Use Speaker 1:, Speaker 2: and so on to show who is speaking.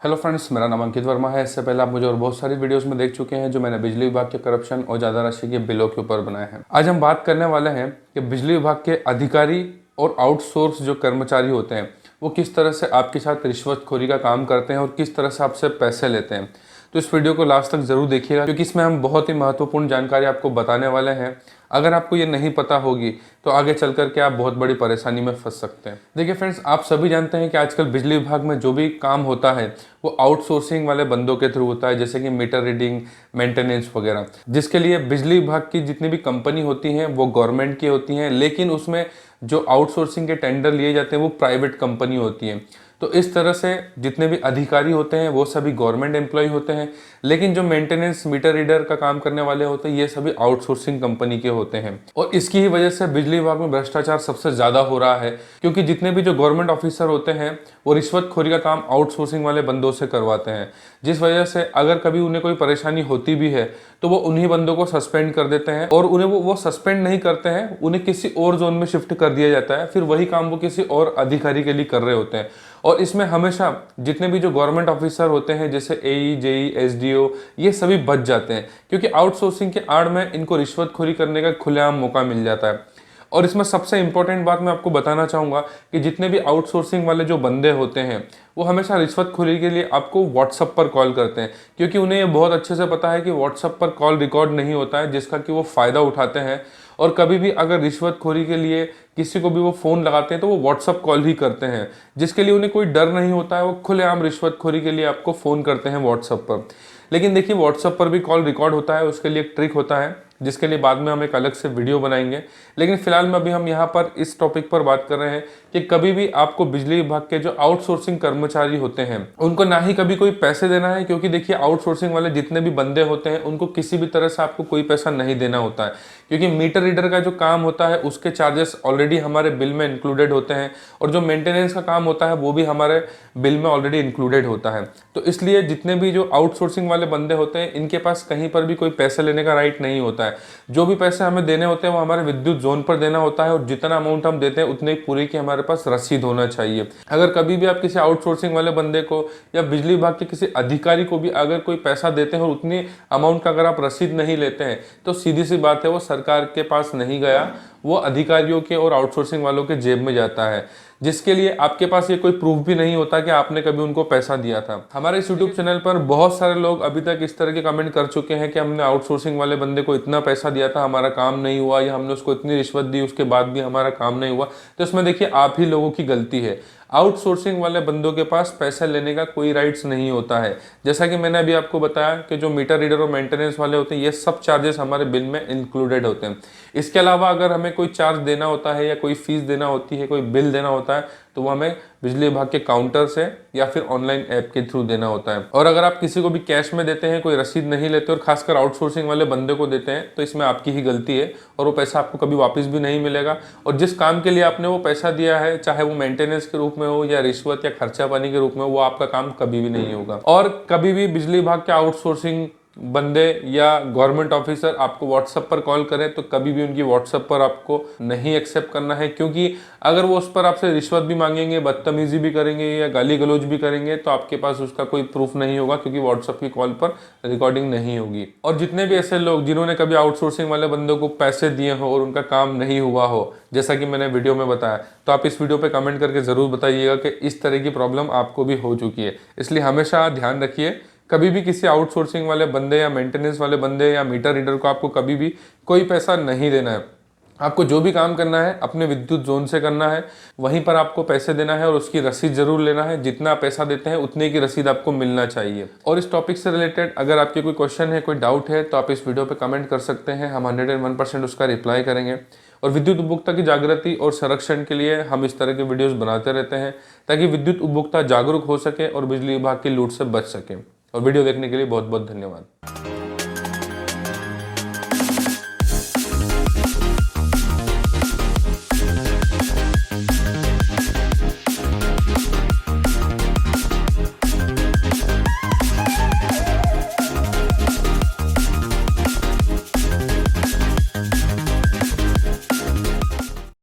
Speaker 1: Hello friends, मेरा नाम अंकित वर्मा है। इससे पहले आप मुझे और बहुत सारी वीडियोस में देख चुके हैं जो मैंने बिजली विभाग के करप्शन और ज़्यादा राशि के बिलों के ऊपर बनाए हैं। आज हम बात करने वाले हैं कि बिजली विभाग के अधिकारी और आउटसोर्स जो कर्मचारी होते हैं वो किस तरह से आपके साथ रिश्वतखोरी का काम करते हैं और किस तरह से आपसे पैसे लेते हैं। तो इस वीडियो को लास्ट तक जरूर देखिएगा क्योंकि इसमें हम बहुत ही महत्वपूर्ण जानकारी आपको बताने वाले हैं। अगर आपको ये नहीं पता होगी तो आगे चल करके आप बहुत बड़ी परेशानी में फंस सकते हैं। देखिए फ्रेंड्स, आप सभी जानते हैं कि आजकल बिजली विभाग में जो भी काम होता है वो आउटसोर्सिंग वाले बंदों के थ्रू होता है, जैसे कि मीटर रीडिंग, मेंटेनेंस वगैरह, जिसके लिए बिजली विभाग की जितनी भी कंपनी होती हैं वो गवर्नमेंट की होती हैं, लेकिन उसमें जो आउटसोर्सिंग के टेंडर लिए जाते हैं वो प्राइवेट कंपनी होती हैं। तो इस तरह से जितने भी अधिकारी होते हैं वो सभी गवर्नमेंट एम्प्लॉय होते हैं, लेकिन जो मेंटेनेंस, मीटर रीडर का काम करने वाले होते हैं ये सभी आउटसोर्सिंग कंपनी के होते हैं। और इसकी ही वजह से बिजली विभाग में भ्रष्टाचार सबसे ज्यादा हो रहा है, क्योंकि जितने भी जो गवर्नमेंट ऑफिसर होते हैं वो रिश्वतखोरी का काम आउटसोर्सिंग वाले बंदों से करवाते हैं, जिस वजह से अगर कभी उन्हें कोई परेशानी होती भी है तो वो उन्हीं बंदों को सस्पेंड कर देते हैं। और उन्हें वो सस्पेंड नहीं करते हैं, उन्हें किसी और जोन में शिफ्ट कर दिया जाता है, फिर वही काम वो किसी और अधिकारी के लिए कर रहे होते हैं। और इसमें हमेशा जितने भी जो गवर्नमेंट ऑफिसर होते हैं जैसे एई, जेई, एसडीओ, ये सभी बच जाते हैं, क्योंकि आउटसोर्सिंग के आड़ में इनको रिश्वतखोरी करने का खुलेआम मौका मिल जाता है। और इसमें सबसे इंपॉर्टेंट बात मैं आपको बताना चाहूँगा कि जितने भी आउटसोर्सिंग वाले जो बंदे होते हैं वो हमेशा रिश्वतखोरी के लिए आपको व्हाट्सएप पर कॉल करते हैं, क्योंकि उन्हें ये बहुत अच्छे से पता है कि व्हाट्सएप पर कॉल रिकॉर्ड नहीं होता है, जिसका कि वो फ़ायदा उठाते हैं। और कभी भी अगर रिश्वतखोरी के लिए किसी को भी वो फ़ोन लगाते हैं तो वो व्हाट्सएप कॉल ही करते हैं, जिसके लिए उन्हें कोई डर नहीं होता है। वो खुलेआम रिश्वतखोरी के लिए आपको फ़ोन करते हैं व्हाट्सएप पर। लेकिन देखिए, व्हाट्सएप पर भी कॉल रिकॉर्ड होता है, उसके लिए एक ट्रिक होता है जिसके लिए बाद में हम एक अलग से वीडियो बनाएंगे। लेकिन फिलहाल में अभी हम यहाँ पर इस टॉपिक पर बात कर रहे हैं कि कभी भी आपको बिजली विभाग के जो आउटसोर्सिंग कर्मचारी होते हैं उनको ना ही कभी कोई पैसे देना है, क्योंकि देखिए आउटसोर्सिंग वाले जितने भी बंदे होते हैं उनको किसी भी तरह से आपको कोई पैसा नहीं देना होता है, क्योंकि मीटर रीडर का जो काम होता है उसके चार्जेस ऑलरेडी हमारे बिल में इंक्लूडेड होते हैं, और जो मेंटेनेंस का काम होता है वो भी हमारे बिल में ऑलरेडी इंक्लूडेड होता है। तो इसलिए जितने भी जो आउटसोर्सिंग वाले बंदे होते हैं इनके पास कहीं पर भी कोई पैसे लेने का राइट नहीं होता है। जो भी पैसे हमें देने होते हैं वो हमारे विद्युत जोन पर देना होता है, और जितना अमाउंट हम देते हैं उतने पूरी की हमारे पास रसीद होना चाहिए। अगर कभी भी आप किसी आउटसोर्सिंग वाले बंदे को या बिजली विभाग के किसी अधिकारी को भी अगर कोई पैसा देते हैं और उतनी अमाउंट का अगर आप रसीद नहीं लेते हैं तो सीधी सी बात है वो सरकार के पास नहीं गया, वो अधिकारियों के और आउटसोर्सिंग वालों के जेब में जाता है, जिसके लिए आपके पास ये कोई प्रूफ भी नहीं होता कि आपने कभी उनको पैसा दिया था। हमारे इस यूट्यूब चैनल पर बहुत सारे लोग अभी तक इस तरह के कमेंट कर चुके हैं कि हमने आउटसोर्सिंग वाले बंदे को इतना पैसा दिया था, हमारा काम नहीं हुआ, या हमने उसको इतनी रिश्वत दी उसके बाद भी हमारा काम नहीं हुआ। तो इसमें देखिए आप ही लोगों की गलती है। आउटसोर्सिंग वाले बंदों के पास पैसे लेने का कोई राइट्स नहीं होता है। जैसा कि मैंने अभी आपको बताया कि जो मीटर रीडर और मेंटेनेंस वाले होते हैं ये सब चार्जेस हमारे बिल में इंक्लूडेड होते हैं। इसके अलावा अगर हमें कोई चार्ज देना होता है या कोई फीस देना होती है, कोई बिल देना होता है, तो वो हमें बिजली विभाग के काउंटर से या फिर ऑनलाइन ऐप के थ्रू देना होता है। और अगर आप किसी को भी कैश में देते हैं, कोई रसीद नहीं लेते और खासकर आउटसोर्सिंग वाले बंदे को देते हैं, तो इसमें आपकी ही गलती है और वो पैसा आपको कभी वापस भी नहीं मिलेगा। और जिस काम के लिए आपने वो पैसा दिया है, चाहे वो मेंटेनेंस के रूप में हो या रिश्वत या खर्चा पानी के रूप में, वो आपका काम कभी भी नहीं होगा। और कभी भी बिजली विभाग के आउटसोर्सिंग बंदे या गवर्नमेंट ऑफिसर आपको व्हाट्सएप पर कॉल करें तो कभी भी उनकी व्हाट्सएप पर आपको नहीं एक्सेप्ट करना है, क्योंकि अगर वो उस पर आपसे रिश्वत भी मांगेंगे, बदतमीजी भी करेंगे या गाली गलौज भी करेंगे तो आपके पास उसका कोई प्रूफ नहीं होगा, क्योंकि व्हाट्सएप की कॉल पर रिकॉर्डिंग नहीं होगी। और जितने भी ऐसे लोग जिन्होंने कभी आउटसोर्सिंग वाले बंदों को पैसे दिए हो और उनका काम नहीं हुआ हो, जैसा कि मैंने वीडियो में बताया, तो आप इस वीडियो पे कमेंट करके ज़रूर बताइएगा कि इस तरह की प्रॉब्लम आपको भी हो चुकी है। इसलिए हमेशा ध्यान रखिए, कभी भी किसी आउटसोर्सिंग वाले बंदे या मेंटेनेंस वाले बंदे या मीटर रीडर को आपको कभी भी कोई पैसा नहीं देना है। आपको जो भी काम करना है अपने विद्युत जोन से करना है, वहीं पर आपको पैसे देना है और उसकी रसीद जरूर लेना है। जितना पैसा देते हैं उतने की रसीद आपको मिलना चाहिए। और इस टॉपिक से रिलेटेड अगर आपके कोई क्वेश्चन है, कोई डाउट है, तो आप इस वीडियो पे कमेंट कर सकते हैं, हम 101% उसका रिप्लाई करेंगे। और विद्युत उपभोक्ता की जागृति और संरक्षण के लिए हम इस तरह के वीडियोस बनाते रहते हैं, ताकि विद्युत उपभोक्ता जागरूक हो सके और बिजली विभाग की लूट से बच सके। और वीडियो देखने के लिए बहुत बहुत धन्यवाद।